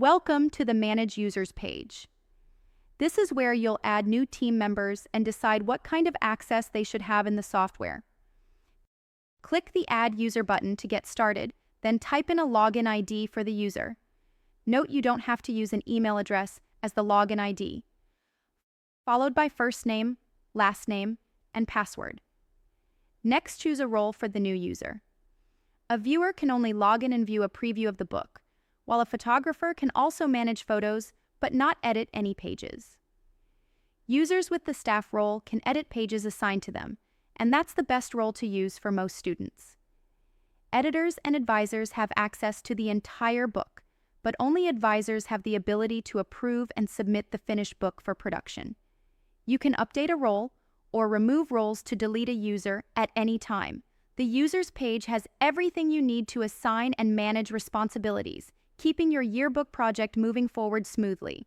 Welcome to the Manage Users page. This is where you'll add new team members and decide what kind of access they should have in the software. Click the Add User button to get started, then type in a login ID for the user. Note you don't have to use an email address as the login ID, followed by first name, last name, and password. Next, choose a role for the new user. A viewer can only log in and view a preview of the book, while a photographer can also manage photos but not edit any pages. Users with the staff role can edit pages assigned to them, and that's the best role to use for most students. Editors and advisors have access to the entire book, but only advisors have the ability to approve and submit the finished book for production. You can update a role or remove roles to delete a user at any time. The Users page has everything you need to assign and manage responsibilities, keeping your yearbook project moving forward smoothly.